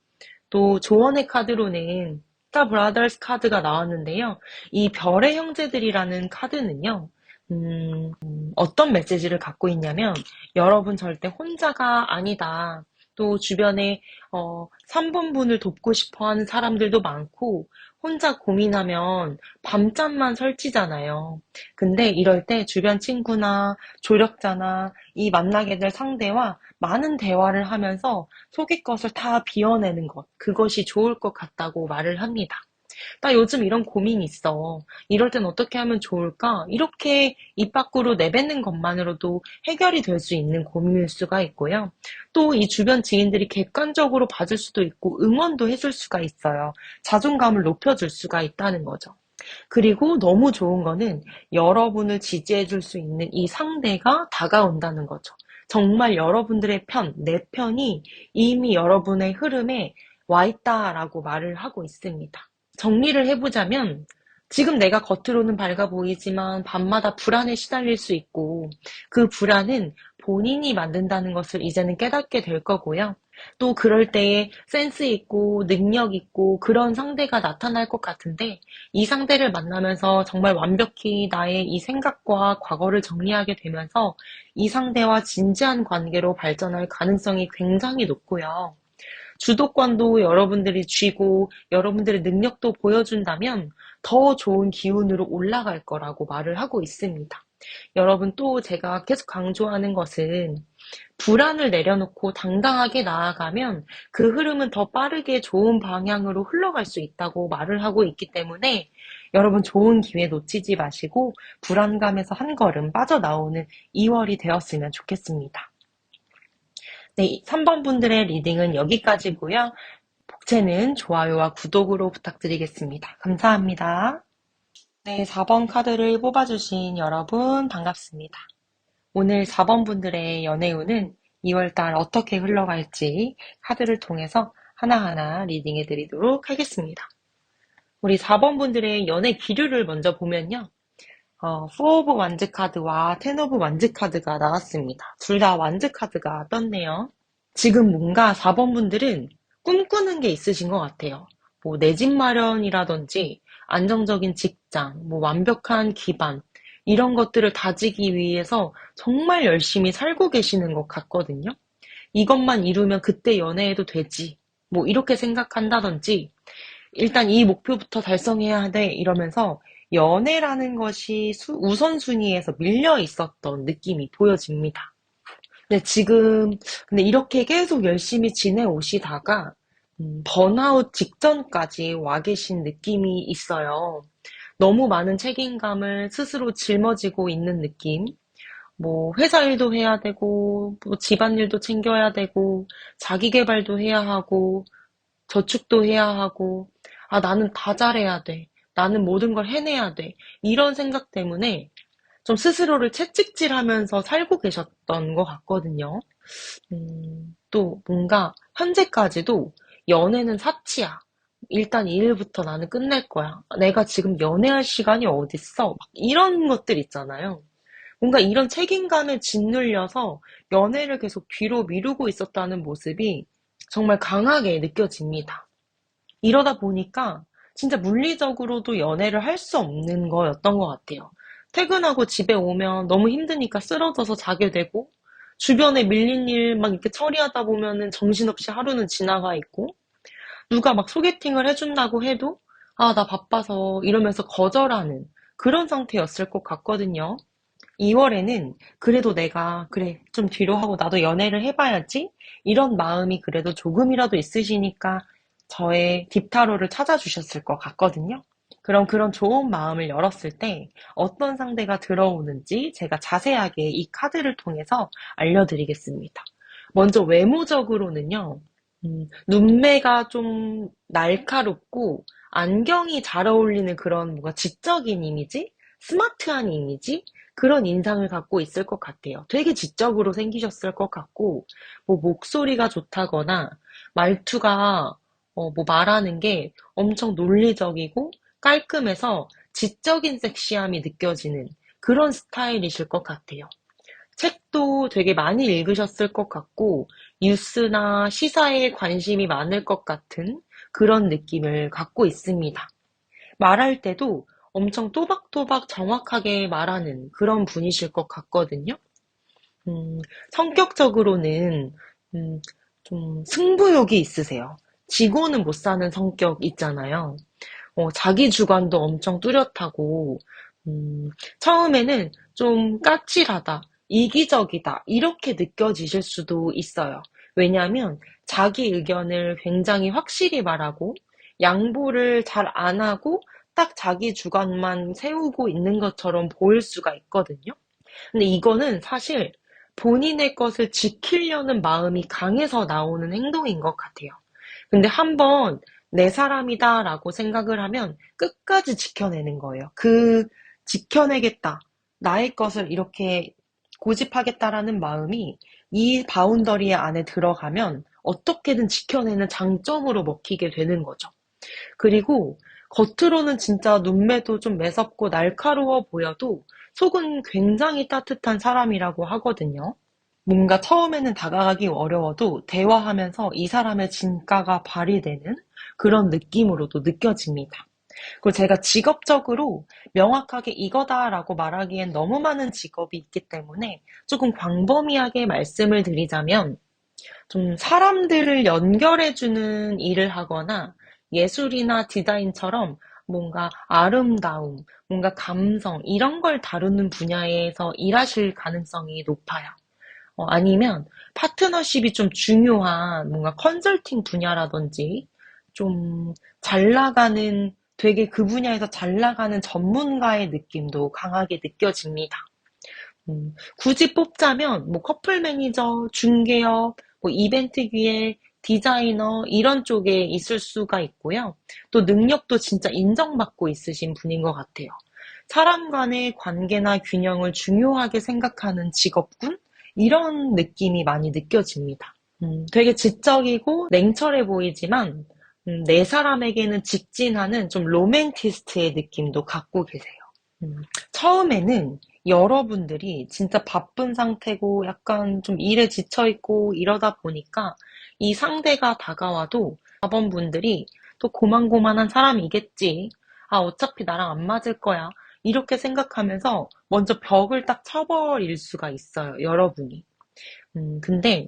또 조언의 카드로는 스타 브라더스 카드가 나왔는데요. 이 별의 형제들이라는 카드는요. 어떤 메시지를 갖고 있냐면 여러분 절대 혼자가 아니다. 또 주변에 3번분을 돕고 싶어 하는 사람들도 많고 혼자 고민하면 밤잠만 설치잖아요. 근데 이럴 때 주변 친구나 조력자나 이 만나게 될 상대와 많은 대화를 하면서 속의 것을 다 비워내는 것, 그것이 좋을 것 같다고 말을 합니다. 나 요즘 이런 고민이 있어. 이럴 땐 어떻게 하면 좋을까? 이렇게 입 밖으로 내뱉는 것만으로도 해결이 될 수 있는 고민일 수가 있고요. 또 이 주변 지인들이 객관적으로 봐줄 수도 있고 응원도 해줄 수가 있어요. 자존감을 높여줄 수가 있다는 거죠. 그리고 너무 좋은 거는 여러분을 지지해줄 수 있는 이 상대가 다가온다는 거죠. 정말 여러분들의 편, 내 편이 이미 여러분의 흐름에 와 있다라고 말을 하고 있습니다. 정리를 해보자면 지금 내가 겉으로는 밝아 보이지만 밤마다 불안에 시달릴 수 있고 그 불안은 본인이 만든다는 것을 이제는 깨닫게 될 거고요. 또 그럴 때에 센스 있고 능력 있고 그런 상대가 나타날 것 같은데 이 상대를 만나면서 정말 완벽히 나의 이 생각과 과거를 정리하게 되면서 이 상대와 진지한 관계로 발전할 가능성이 굉장히 높고요. 주도권도 여러분들이 쥐고 여러분들의 능력도 보여준다면 더 좋은 기운으로 올라갈 거라고 말을 하고 있습니다. 여러분 또 제가 계속 강조하는 것은 불안을 내려놓고 당당하게 나아가면 그 흐름은 더 빠르게 좋은 방향으로 흘러갈 수 있다고 말을 하고 있기 때문에 여러분 좋은 기회 놓치지 마시고 불안감에서 한 걸음 빠져나오는 2월이 되었으면 좋겠습니다. 네, 3번 분들의 리딩은 여기까지고요. 복채는 좋아요와 구독으로 부탁드리겠습니다. 감사합니다. 네, 4번 카드를 뽑아주신 여러분 반갑습니다. 오늘 4번 분들의 연애운은 2월달 어떻게 흘러갈지 카드를 통해서 하나하나 리딩해 드리도록 하겠습니다. 우리 4번 분들의 연애 기류를 먼저 보면요. 4 오브 완즈 카드와 10 오브 완즈 카드가 나왔습니다. 둘 다 완즈 카드가 떴네요. 지금 뭔가 4번 분들은 꿈꾸는 게 있으신 것 같아요. 뭐 내 집 마련이라든지 안정적인 직장, 뭐 완벽한 기반 이런 것들을 다지기 위해서 정말 열심히 살고 계시는 것 같거든요. 이것만 이루면 그때 연애해도 되지. 뭐 이렇게 생각한다든지 일단 이 목표부터 달성해야 돼 이러면서 연애라는 것이 우선순위에서 밀려 있었던 느낌이 보여집니다. 네, 지금, 근데 이렇게 계속 열심히 지내오시다가, 번아웃 직전까지 와 계신 느낌이 있어요. 너무 많은 책임감을 스스로 짊어지고 있는 느낌. 뭐, 회사 일도 해야 되고, 뭐 집안일도 챙겨야 되고, 자기 개발도 해야 하고, 저축도 해야 하고, 아, 나는 다 잘해야 돼. 나는 모든 걸 해내야 돼. 이런 생각 때문에 좀 스스로를 채찍질하면서 살고 계셨던 것 같거든요. 또 뭔가 현재까지도 연애는 사치야. 일단 이 일부터 나는 끝낼 거야. 내가 지금 연애할 시간이 어딨어? 막 이런 것들 있잖아요. 뭔가 이런 책임감에 짓눌려서 연애를 계속 뒤로 미루고 있었다는 모습이 정말 강하게 느껴집니다. 이러다 보니까 진짜 물리적으로도 연애를 할 수 없는 거였던 것 같아요. 퇴근하고 집에 오면 너무 힘드니까 쓰러져서 자게 되고, 주변에 밀린 일 막 이렇게 처리하다 보면은 정신없이 하루는 지나가 있고, 누가 막 소개팅을 해준다고 해도, 아, 나 바빠서 이러면서 거절하는 그런 상태였을 것 같거든요. 2월에는 그래도 내가, 그래, 좀 뒤로 하고 나도 연애를 해봐야지? 이런 마음이 그래도 조금이라도 있으시니까 저의 딥타로를 찾아주셨을 것 같거든요. 그럼 그런 좋은 마음을 열었을 때 어떤 상대가 들어오는지 제가 자세하게 이 카드를 통해서 알려드리겠습니다. 먼저 외모적으로는요, 눈매가 좀 날카롭고 안경이 잘 어울리는 그런 뭔가 지적인 이미지? 스마트한 이미지? 그런 인상을 갖고 있을 것 같아요. 되게 지적으로 생기셨을 것 같고, 뭐 목소리가 좋다거나 말투가 뭐 말하는 게 엄청 논리적이고 깔끔해서 지적인 섹시함이 느껴지는 그런 스타일이실 것 같아요. 책도 되게 많이 읽으셨을 것 같고, 뉴스나 시사에 관심이 많을 것 같은 그런 느낌을 갖고 있습니다. 말할 때도 엄청 또박또박 정확하게 말하는 그런 분이실 것 같거든요. 성격적으로는 음, 좀 승부욕이 있으세요. 지고는 못 사는 성격 있잖아요. 자기 주관도 엄청 뚜렷하고, 처음에는 좀 까칠하다, 이기적이다, 이렇게 느껴지실 수도 있어요. 왜냐하면 자기 의견을 굉장히 확실히 말하고, 양보를 잘 안 하고, 딱 자기 주관만 세우고 있는 것처럼 보일 수가 있거든요. 근데 이거는 사실 본인의 것을 지키려는 마음이 강해서 나오는 행동인 것 같아요. 근데 한번 내 사람이다라고 생각을 하면 끝까지 지켜내는 거예요. 그 지켜내겠다. 나의 것을 이렇게 고집하겠다라는 마음이 이 바운더리 안에 들어가면 어떻게든 지켜내는 장점으로 먹히게 되는 거죠. 그리고 겉으로는 진짜 눈매도 좀 매섭고 날카로워 보여도 속은 굉장히 따뜻한 사람이라고 하거든요. 뭔가 처음에는 다가가기 어려워도 대화하면서 이 사람의 진가가 발휘되는 그런 느낌으로도 느껴집니다. 그리고 제가 직업적으로 명확하게 이거다라고 말하기엔 너무 많은 직업이 있기 때문에 조금 광범위하게 말씀을 드리자면 좀 사람들을 연결해주는 일을 하거나 예술이나 디자인처럼 뭔가 아름다움, 뭔가 감성, 이런 걸 다루는 분야에서 일하실 가능성이 높아요. 아니면 파트너십이 좀 중요한 뭔가 컨설팅 분야라든지 좀 잘 나가는, 되게 그 분야에서 잘 나가는 전문가의 느낌도 강하게 느껴집니다. 굳이 뽑자면 뭐 커플 매니저, 중개업, 뭐 이벤트 기획, 디자이너 이런 쪽에 있을 수가 있고요. 또 능력도 진짜 인정받고 있으신 분인 것 같아요. 사람 간의 관계나 균형을 중요하게 생각하는 직업군? 이런 느낌이 많이 느껴집니다. 되게 지적이고 냉철해 보이지만 내 사람에게는 직진하는 좀 로맨티스트의 느낌도 갖고 계세요. 처음에는 여러분들이 진짜 바쁜 상태고 약간 좀 일에 지쳐있고 이러다 보니까 이 상대가 다가와도 4번 분들이 또 고만고만한 사람이겠지. 아, 어차피 나랑 안 맞을 거야. 이렇게 생각하면서 먼저 벽을 딱 쳐버릴 수가 있어요, 여러분이. 근데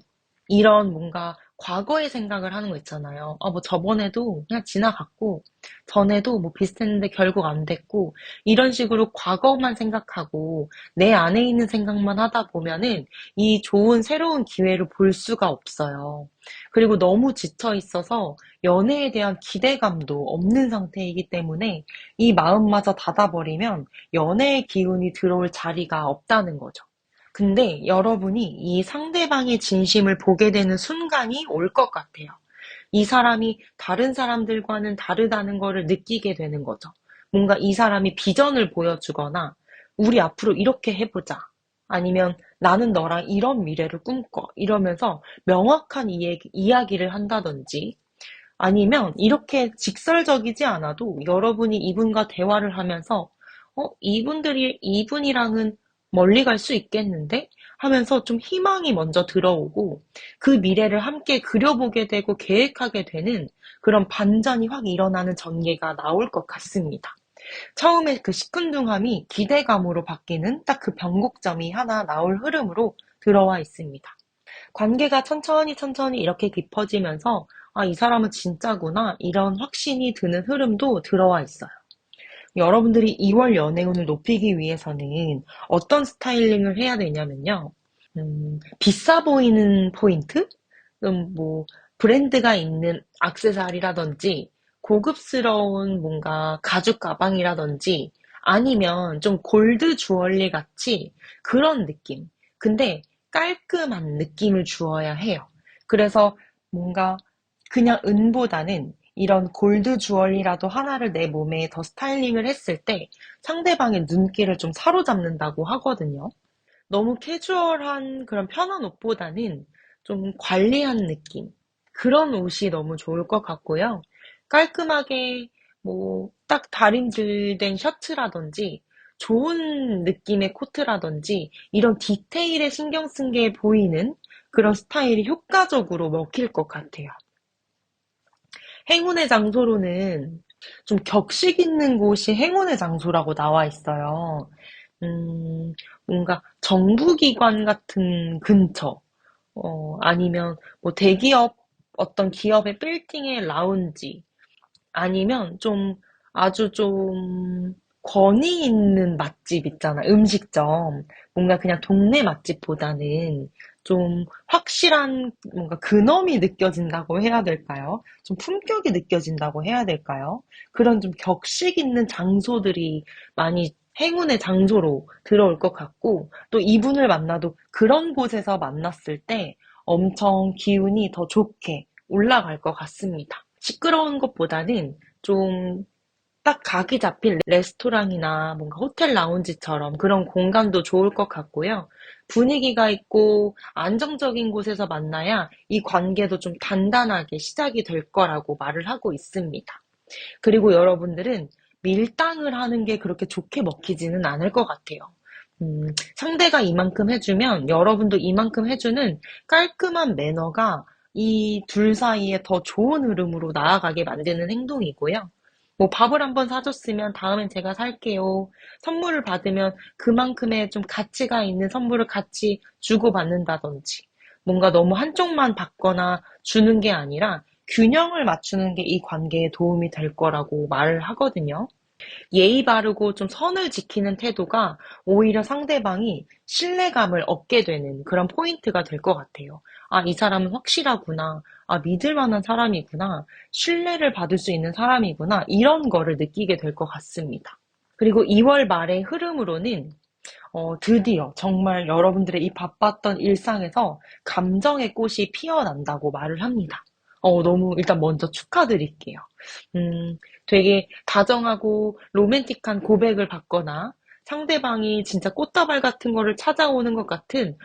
이런 뭔가 과거의 생각을 하는 거 있잖아요. 뭐 저번에도 그냥 지나갔고, 전에도 뭐 비슷했는데 결국 안 됐고, 이런 식으로 과거만 생각하고 내 안에 있는 생각만 하다 보면은 이 좋은 새로운 기회를 볼 수가 없어요. 그리고 너무 지쳐 있어서 연애에 대한 기대감도 없는 상태이기 때문에 이 마음마저 닫아버리면 연애의 기운이 들어올 자리가 없다는 거죠. 근데 여러분이 이 상대방의 진심을 보게 되는 순간이 올 것 같아요. 이 사람이 다른 사람들과는 다르다는 거를 느끼게 되는 거죠. 뭔가 이 사람이 비전을 보여주거나, 우리 앞으로 이렇게 해보자. 아니면 나는 너랑 이런 미래를 꿈꿔. 이러면서 명확한 이야기를 한다든지, 아니면 이렇게 직설적이지 않아도 여러분이 이분과 대화를 하면서 이분이랑은 멀리 갈 수 있겠는데? 하면서 좀 희망이 먼저 들어오고 그 미래를 함께 그려보게 되고 계획하게 되는 그런 반전이 확 일어나는 전개가 나올 것 같습니다. 처음에 그 시큰둥함이 기대감으로 바뀌는 딱 그 변곡점이 하나 나올 흐름으로 들어와 있습니다. 관계가 천천히 천천히 이렇게 깊어지면서 이 사람은 진짜구나 이런 확신이 드는 흐름도 들어와 있어요. 여러분들이 2월 연애운을 높이기 위해서는 어떤 스타일링을 해야 되냐면요. 비싸 보이는 포인트? 뭐 브랜드가 있는 액세서리라든지 고급스러운 뭔가 가죽 가방이라든지 아니면 좀 골드 주얼리 같이 그런 느낌. 근데 깔끔한 느낌을 주어야 해요. 그래서 뭔가 그냥 은보다는 이런 골드 주얼리라도 하나를 내 몸에 더 스타일링을 했을 때 상대방의 눈길을 좀 사로잡는다고 하거든요. 너무 캐주얼한 그런 편한 옷보다는 좀 관리한 느낌. 그런 옷이 너무 좋을 것 같고요. 깔끔하게 뭐 딱 다림질된 셔츠라든지 좋은 느낌의 코트라든지 이런 디테일에 신경 쓴 게 보이는 그런 스타일이 효과적으로 먹힐 것 같아요. 행운의 장소로는 좀 격식 있는 곳이 행운의 장소라고 나와 있어요. 음, 뭔가 정부기관 같은 근처, 아니면 뭐 대기업, 어떤 기업의 빌딩의 라운지, 아니면 좀 아주 좀 권위 있는 맛집 있잖아, 음식점. 뭔가 그냥 동네 맛집보다는 좀 확실한 뭔가 근엄이 느껴진다고 해야 될까요? 좀 품격이 느껴진다고 해야 될까요? 그런 좀 격식 있는 장소들이 많이 행운의 장소로 들어올 것 같고, 또 이분을 만나도 그런 곳에서 만났을 때 엄청 기운이 더 좋게 올라갈 것 같습니다. 시끄러운 것보다는 좀 딱 각이 잡힌 레스토랑이나 뭔가 호텔 라운지처럼 그런 공간도 좋을 것 같고요. 분위기가 있고 안정적인 곳에서 만나야 이 관계도 좀 단단하게 시작이 될 거라고 말을 하고 있습니다. 그리고 여러분들은 밀당을 하는 게 그렇게 좋게 먹히지는 않을 것 같아요. 상대가 이만큼 해주면 여러분도 이만큼 해주는 깔끔한 매너가 이 둘 사이에 더 좋은 흐름으로 나아가게 만드는 행동이고요. 뭐 밥을 한번 사줬으면 다음엔 제가 살게요. 선물을 받으면 그만큼의 좀 가치가 있는 선물을 같이 주고받는다든지 뭔가 너무 한쪽만 받거나 주는 게 아니라 균형을 맞추는 게 이 관계에 도움이 될 거라고 말을 하거든요. 예의 바르고 좀 선을 지키는 태도가 오히려 상대방이 신뢰감을 얻게 되는 그런 포인트가 될 것 같아요. 이 사람은 확실하구나. 믿을 만한 사람이구나. 신뢰를 받을 수 있는 사람이구나. 이런 거를 느끼게 될 것 같습니다. 그리고 2월 말의 흐름으로는 드디어 정말 여러분들의 이 바빴던 일상에서 감정의 꽃이 피어난다고 말을 합니다. 너무 일단 먼저 축하드릴게요. 되게 다정하고 로맨틱한 고백을 받거나 상대방이 진짜 꽃다발 같은 거를 찾아오는 것 같은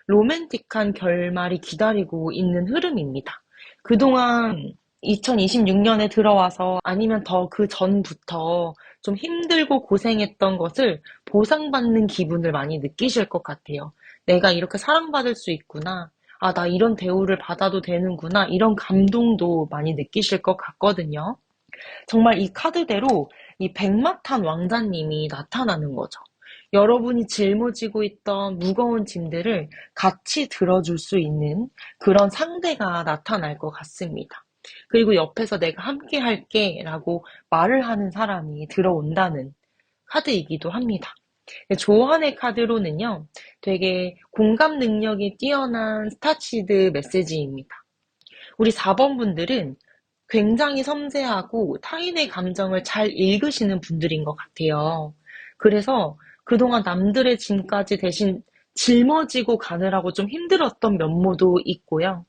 로맨틱한 결말이 기다리고 있는 흐름입니다. 그동안 2026년에 들어와서 아니면 더 그 전부터 좀 힘들고 고생했던 것을 보상받는 기분을 많이 느끼실 것 같아요. 내가 이렇게 사랑받을 수 있구나. 나 이런 대우를 받아도 되는구나. 이런 감동도 많이 느끼실 것 같거든요. 정말 이 카드대로 이 백마탄 왕자님이 나타나는 거죠. 여러분이 짊어지고 있던 무거운 짐들을 같이 들어줄 수 있는 그런 상대가 나타날 것 같습니다. 그리고 옆에서 내가 함께 할게 라고 말을 하는 사람이 들어온다는 카드이기도 합니다. 조언의 카드로는요, 되게 공감 능력이 뛰어난 스타치드 메시지입니다. 우리 4번 분들은 굉장히 섬세하고 타인의 감정을 잘 읽으시는 분들인 것 같아요. 그래서 그동안 남들의 짐까지 대신 짊어지고 가느라고 좀 힘들었던 면모도 있고요.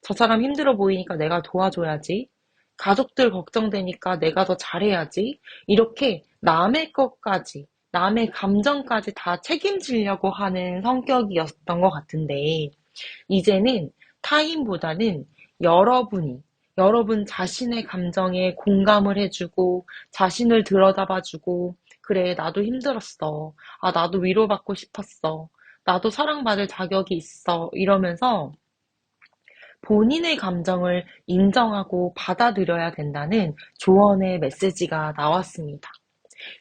저 사람 힘들어 보이니까 내가 도와줘야지. 가족들 걱정되니까 내가 더 잘해야지. 이렇게 남의 것까지, 남의 감정까지 다 책임지려고 하는 성격이었던 것 같은데, 이제는 타인보다는 여러분이 여러분 자신의 감정에 공감을 해주고 자신을 들여다봐주고 그래 나도 힘들었어. 아 나도 위로받고 싶었어. 나도 사랑받을 자격이 있어. 이러면서 본인의 감정을 인정하고 받아들여야 된다는 조언의 메시지가 나왔습니다.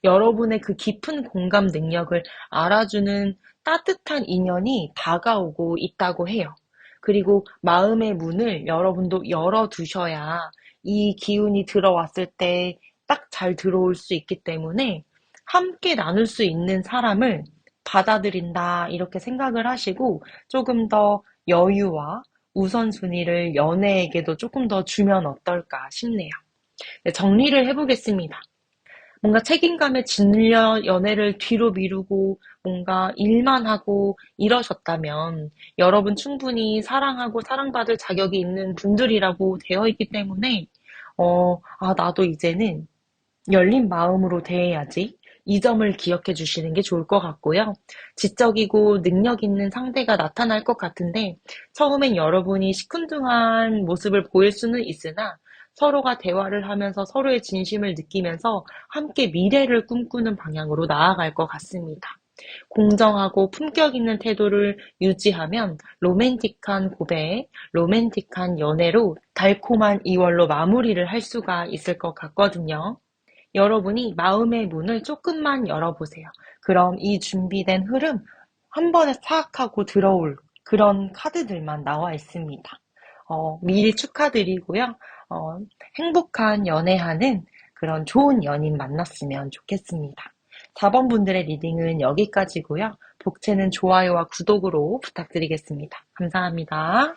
여러분의 그 깊은 공감 능력을 알아주는 따뜻한 인연이 다가오고 있다고 해요. 그리고 마음의 문을 여러분도 열어두셔야 이 기운이 들어왔을 때 딱 잘 들어올 수 있기 때문에 함께 나눌 수 있는 사람을 받아들인다 이렇게 생각을 하시고 조금 더 여유와 우선순위를 연애에게도 조금 더 주면 어떨까 싶네요. 네, 정리를 해보겠습니다. 뭔가 책임감에 질려 연애를 뒤로 미루고 뭔가 일만 하고 이러셨다면 여러분 충분히 사랑하고 사랑받을 자격이 있는 분들이라고 되어 있기 때문에 나도 이제는 열린 마음으로 대해야지. 이 점을 기억해 주시는 게 좋을 것 같고요. 지적이고 능력 있는 상대가 나타날 것 같은데 처음엔 여러분이 시큰둥한 모습을 보일 수는 있으나 서로가 대화를 하면서 서로의 진심을 느끼면서 함께 미래를 꿈꾸는 방향으로 나아갈 것 같습니다. 공정하고 품격 있는 태도를 유지하면 로맨틱한 고백, 로맨틱한 연애로 달콤한 2월로 마무리를 할 수가 있을 것 같거든요. 여러분이 마음의 문을 조금만 열어보세요. 그럼 이 준비된 흐름 한 번에 싹 하고 들어올 그런 카드들만 나와 있습니다. 미리 축하드리고요. 어, 행복한 연애하는 그런 좋은 연인 만났으면 좋겠습니다. 4번 분들의 리딩은 여기까지고요. 복채는 좋아요와 구독으로 부탁드리겠습니다. 감사합니다.